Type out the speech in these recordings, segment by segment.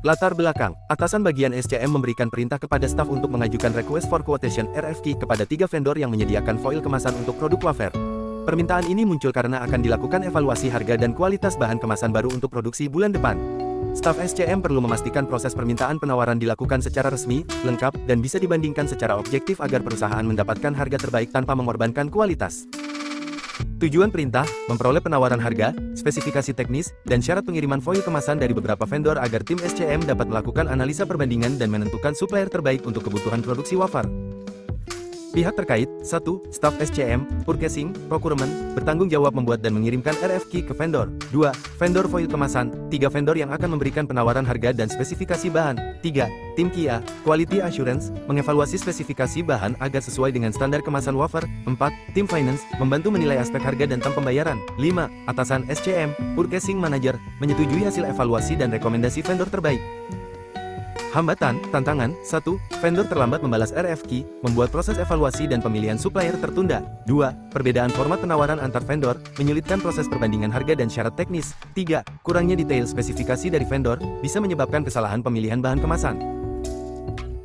Latar belakang, atasan bagian SCM memberikan perintah kepada staf untuk mengajukan request for quotation RFQ kepada 3 vendor yang menyediakan foil kemasan untuk produk wafer. Permintaan ini muncul karena akan dilakukan evaluasi harga dan kualitas bahan kemasan baru untuk produksi bulan depan. Staf SCM perlu memastikan proses permintaan penawaran dilakukan secara resmi, lengkap, dan bisa dibandingkan secara objektif agar perusahaan mendapatkan harga terbaik tanpa mengorbankan kualitas. Tujuan perintah, memperoleh penawaran harga, spesifikasi teknis, dan syarat pengiriman foil kemasan dari beberapa vendor agar tim SCM dapat melakukan analisa perbandingan dan menentukan supplier terbaik untuk kebutuhan produksi wafer. Pihak terkait, 1. Staf SCM, Purchasing, Procurement, bertanggung jawab membuat dan mengirimkan RFQ ke vendor. 2. Vendor foil kemasan, 3 vendor yang akan memberikan penawaran harga dan spesifikasi bahan. 3. Tim QA, Quality Assurance, mengevaluasi spesifikasi bahan agar sesuai dengan standar kemasan wafer. 4. Tim Finance, membantu menilai aspek harga dan tam pembayaran. 5. Atasan SCM, Purchasing Manager, menyetujui hasil evaluasi dan rekomendasi vendor terbaik. Hambatan, tantangan, 1. Vendor terlambat membalas RFQ, membuat proses evaluasi dan pemilihan supplier tertunda. 2. Perbedaan format penawaran antar vendor, menyulitkan proses perbandingan harga dan syarat teknis. 3. Kurangnya detail spesifikasi dari vendor, bisa menyebabkan kesalahan pemilihan bahan kemasan.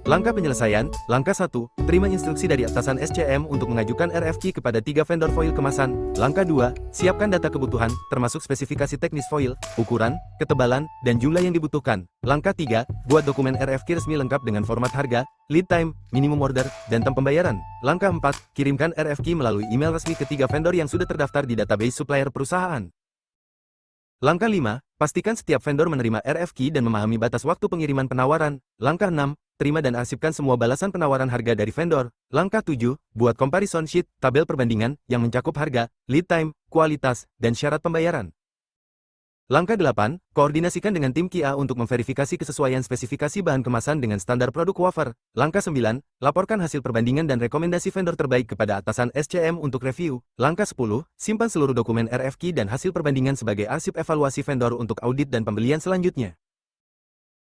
Langkah penyelesaian, langkah 1. Terima instruksi dari atasan SCM untuk mengajukan RFQ kepada 3 vendor foil kemasan. Langkah 2. Siapkan data kebutuhan, termasuk spesifikasi teknis foil, ukuran, ketebalan, dan jumlah yang dibutuhkan. Langkah 3. Buat dokumen RFQ resmi lengkap dengan format harga, lead time, minimum order, dan tam pembayaran. Langkah 4. Kirimkan RFQ melalui email resmi ke 3 vendor yang sudah terdaftar di database supplier perusahaan. Langkah 5. Pastikan setiap vendor menerima RFQ dan memahami batas waktu pengiriman penawaran. Langkah 6. Terima dan arsipkan semua balasan penawaran harga dari vendor. Langkah 7. Buat comparison sheet, tabel perbandingan, yang mencakup harga, lead time, kualitas, dan syarat pembayaran. Langkah 8. Koordinasikan dengan tim QA untuk memverifikasi kesesuaian spesifikasi bahan kemasan dengan standar produk wafer. Langkah 9. Laporkan hasil perbandingan dan rekomendasi vendor terbaik kepada atasan SCM untuk review. Langkah 10. Simpan seluruh dokumen RFQ dan hasil perbandingan sebagai arsip evaluasi vendor untuk audit dan pembelian selanjutnya.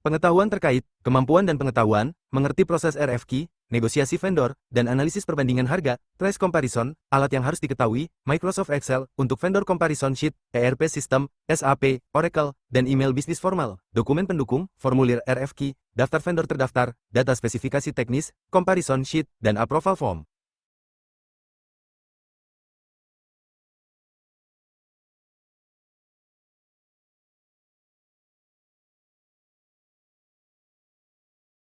Pengetahuan terkait, kemampuan dan pengetahuan, mengerti proses RFQ, negosiasi vendor, dan analisis perbandingan harga, price comparison, alat yang harus diketahui, Microsoft Excel, untuk vendor comparison sheet, ERP system, SAP, Oracle, dan email bisnis formal, dokumen pendukung, formulir RFQ, daftar vendor terdaftar, data spesifikasi teknis, comparison sheet, dan approval form.